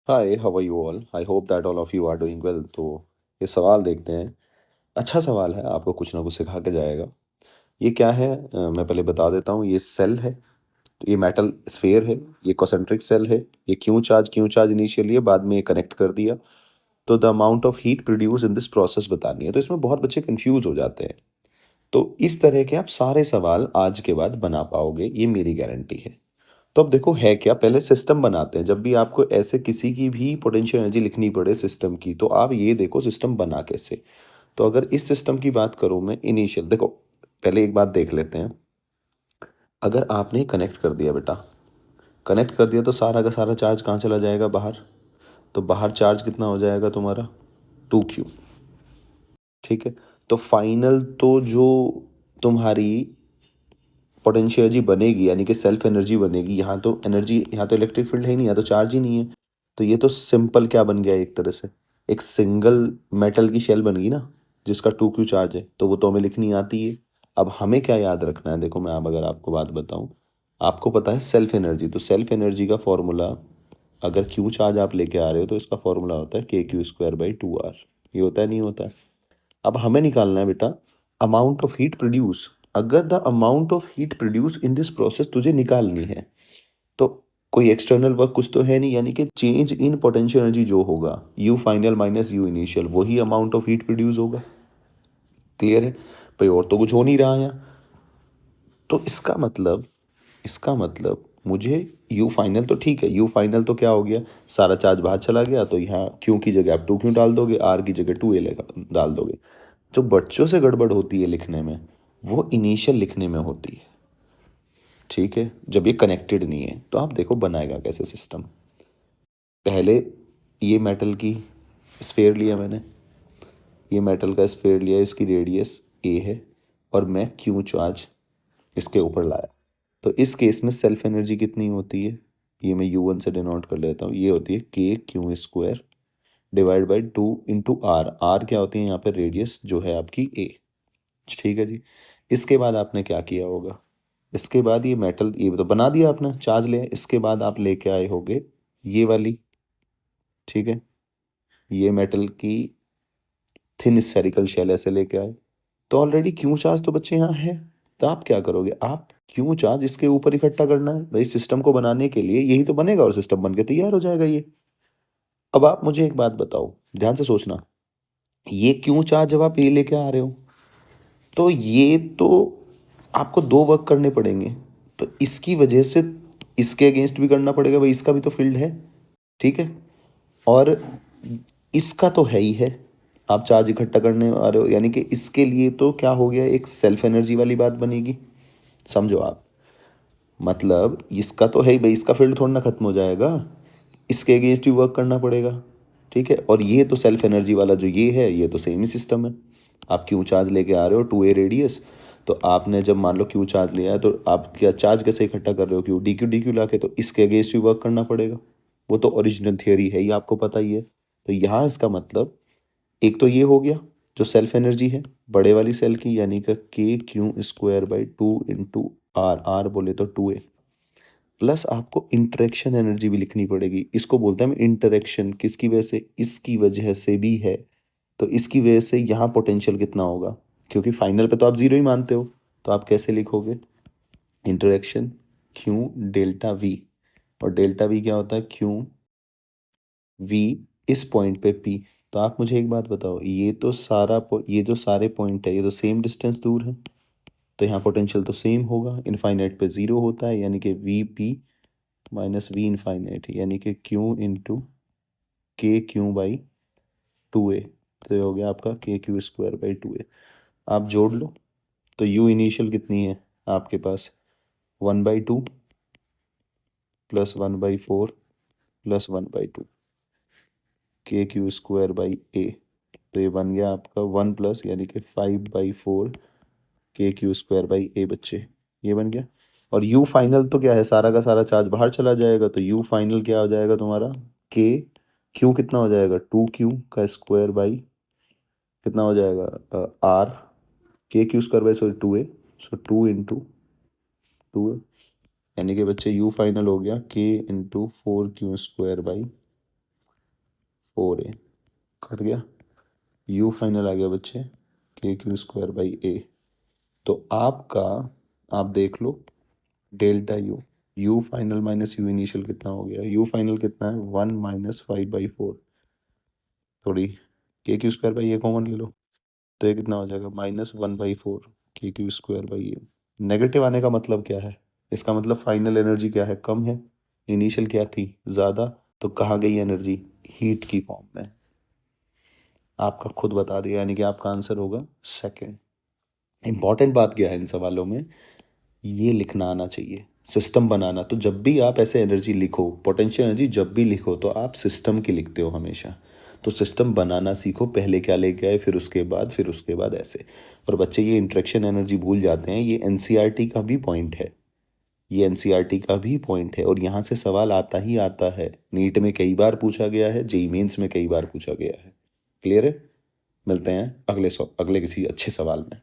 Hi, how are you all? I hope that all of you are doing well. तो ये सवाल देखते हैं। अच्छा सवाल है, आपको कुछ ना कुछ सिखा के जाएगा। ये क्या है? मैं पहले बता देता हूँ। ये सेल है, तो ये मेटल स्फेयर है, ये कॉन्सेंट्रिक सेल है। ये क्यों चार्ज इनिशियली है, बाद में ये कनेक्ट कर दिया। तो the amount of heat produce in this process बतानी है। तो इसमें बहुत बच्चे कंफ्यूज हो जाते हैं। तो इस तरह के आप सारे सवाल आज के बाद बना पाओगे, ये मेरी गारंटी है। तो अब देखो है क्या, पहले सिस्टम बनाते हैं। जब भी आपको ऐसे किसी की भी पोटेंशियल एनर्जी लिखनी पड़े सिस्टम की, तो आप ये देखो सिस्टम बना कैसे। तो अगर इस सिस्टम की बात करूं मैं, इनिशियल देखो, पहले एक बात देख लेते हैं। अगर आपने कनेक्ट कर दिया बेटा, कनेक्ट कर दिया, तो सारा का सारा चार्ज कहाँ चला जाएगा? बाहर। तो बाहर चार्ज कितना हो जाएगा तुम्हारा? 2Q। ठीक है। तो फाइनल तो जो तुम्हारी पोटेंशियल एनर्जी बनेगी, यानी कि सेल्फ एनर्जी बनेगी, यहाँ तो एनर्जी, यहाँ तो इलेक्ट्रिक फील्ड है ही नहीं, यहाँ तो चार्ज ही नहीं है। तो ये तो सिंपल क्या बन गया एक तरह से, एक सिंगल मेटल की शेल बन गई ना, जिसका 2Q चार्ज है। तो वो तो हमें लिखनी आती है। अब हमें क्या याद रखना है? देखो मैं अब अगर आपको बात बताऊं, आपको पता है सेल्फ एनर्जी। तो सेल्फ एनर्जी का फॉर्मूला, अगर क्यू चार्ज आप लेके आ रहे हो, तो इसका फॉर्मूला होता है KQ²/2R। ये होता है, नहीं होता है? अब हमें निकालना है बेटा अमाउंट ऑफ हीट प्रोड्यूस। अगर the amount of heat produce in this process तुझे निकालनी है, तो कोई एक्सटर्नल वर्क कुछ तो है नहीं, यानी कि चेंज इन पोटेंशियल एनर्जी जो होगा, you final minus u initial, वही अमाउंट ऑफ हीट प्रोड्यूस होगा। क्लियर है भाई? और तो कुछ हो नहीं रहा है। तो इसका मतलब मुझे यू फाइनल तो ठीक है, यू फाइनल तो क्या हो गया, सारा चार्ज बाहर चला गया। तो यहाँ क्यू की जगह आप 2Q डाल दोगे, आर की जगह 2A डाल दोगे। जो बच्चों से गड़बड़ होती है लिखने में, वो इनिशियल लिखने में होती है। ठीक है, जब ये कनेक्टेड नहीं है। तो आप देखो बनाएगा कैसे सिस्टम। पहले ये मेटल की स्फेयर लिया मैंने, ये मेटल का स्फेयर लिया, इसकी रेडियस A है, और मैं क्यू चार्ज इसके ऊपर लाया। तो इस केस में सेल्फ एनर्जी कितनी होती है? ये मैं U1 से डिनोट कर लेता हूँ। ये होती है KQ² divide by 2 × R। Are क्या होती है यहाँ पर? रेडियस जो है आपकी A। ठीक है जी। इसके बाद आपने क्या किया होगा? इसके बाद ये मेटल, ये तो बना दिया आपने, चार्ज ले। इसके बाद आप लेके आए होगे ये वाली, ठीक है, ये मेटल की थिन स्फेरिकल शेल ऐसे लेके आए। तो ऑलरेडी क्यू चार्ज तो बच्चे यहाँ है। तो आप क्या करोगे? आप क्यू चार्ज इसके ऊपर इकट्ठा करना है भाई, सिस्टम को बनाने के लिए यही तो बनेगा, और सिस्टम बन के तैयार हो जाएगा ये। अब आप मुझे एक बात बताओ, ध्यान से सोचना। ये क्यू चार्ज जब आप ये लेके आ रहे हो, तो ये तो आपको दो वर्क करने पड़ेंगे। तो इसकी वजह से इसके अगेंस्ट भी करना पड़ेगा भाई, इसका भी तो फील्ड है। ठीक है। और इसका तो है ही है। आप चार्ज इकट्ठा करने आ रहे हो, यानी कि इसके लिए तो क्या हो गया, एक सेल्फ एनर्जी वाली बात बनेगी। समझो आप, मतलब इसका तो है ही भाई, इसका फील्ड थोड़ा ना खत्म हो जाएगा, इसके अगेंस्ट भी वर्क करना पड़ेगा। ठीक है। और ये तो सेल्फ एनर्जी वाला जो ये है, ये तो सेम ही सिस्टम है। आप क्यू चार्ज लेके आ रहे हो 2A रेडियस। तो आपने जब मान लो क्यू चार्ज लिया है, तो आप क्या चार्ज कैसे इकट्ठा कर रहे हो? क्यू डी क्यू ला के, तो इसके अगेंस्ट भी वर्क करना पड़ेगा। वो तो ओरिजिनल थियोरी है ही, आपको पता ही है। तो यहाँ इसका मतलब, एक तो ये हो गया जो सेल्फ एनर्जी है बड़े वाली सेल की, यानी कि KQ²/2 × R। आर बोले तो 2A, प्लस आपको इंटरेक्शन एनर्जी भी लिखनी पड़ेगी। इसको बोलते हैं हम इंटरेक्शन, किसकी वजह से? इसकी वजह से भी है। तो इसकी वजह से यहाँ पोटेंशियल कितना होगा? क्योंकि फाइनल पे तो आप जीरो ही मानते हो। तो आप कैसे लिखोगे? Interaction Q∆V। और डेल्टा वी क्या होता है? QV इस पॉइंट पे P। तो आप मुझे एक बात बताओ, ये तो ये जो सारे पॉइंट है, ये तो सेम डिस्टेंस दूर है। तो यहाँ पोटेंशियल तो सेम होगा, इनफाइनाइट पे जीरो होता है, यानी कि VP माइनस V इनफाइनाइट, यानी कि Q × KQ/2A। तो ये हो गया आपका KQ²/2A। आप जोड़ लो। तो U इनिशियल कितनी है आपके पास? 1/2 प्लस 1/4 प्लस 1/2, KQ²/A। तो ये बन गया आपका 1 प्लस, यानी कि 5/4 KQ²/A बच्चे। ये बन गया। और U फाइनल तो क्या है, सारा का सारा चार्ज बाहर चला जाएगा। तो U फाइनल क्या हो जाएगा तुम्हारा? K, Q कितना हो जाएगा? 2Q² कितना हो जाएगा? R, KQ² सॉरी 2A, सो 2 × 2, यानी कि बच्चे U फाइनल हो गया K × 4Q²/4। 4a कट गया, u फाइनल आ गया बच्चे के क्यू स्क्वायर बाई ए। तो आपका आप देख लो delta u final minus u initial कितना हो गया, यू फाइनल कितना है 1 माइनस 5/4, थोड़ी के Q square by A common ले लो तो ये कितना हो जाएगा -1/4 के Q square by A. Negative आने का मतलब क्या है, इसका मतलब फाइनल एनर्जी क्या है, कम है, इनिशियल क्या थी ज़्यादा, तो कहाँ गई एनर्जी, हीट की फॉर्म में। आपका खुद बता दिया, यानी कि आपका आंसर होगा सेकंड। इंपॉर्टेंट बात क्या है इन सवालों में, ये लिखना आना चाहिए, सिस्टम बनाना। तो जब भी आप ऐसे एनर्जी लिखो, पोटेंशियल एनर्जी जब भी लिखो तो आप सिस्टम की लिखते हो हमेशा। तो सिस्टम बनाना सीखो, पहले क्या लेके आए फिर उसके बाद ऐसे। और बच्चे ये इंटरेक्शन एनर्जी भूल जाते हैं, ये एनसीईआरटी का भी पॉइंट है, ये एनसीईआरटी का भी पॉइंट है और यहाँ से सवाल आता ही आता है। नीट में कई बार पूछा गया है, जेईई मेंस में कई बार पूछा गया है। क्लियर है? मिलते हैं अगले किसी अच्छे सवाल में।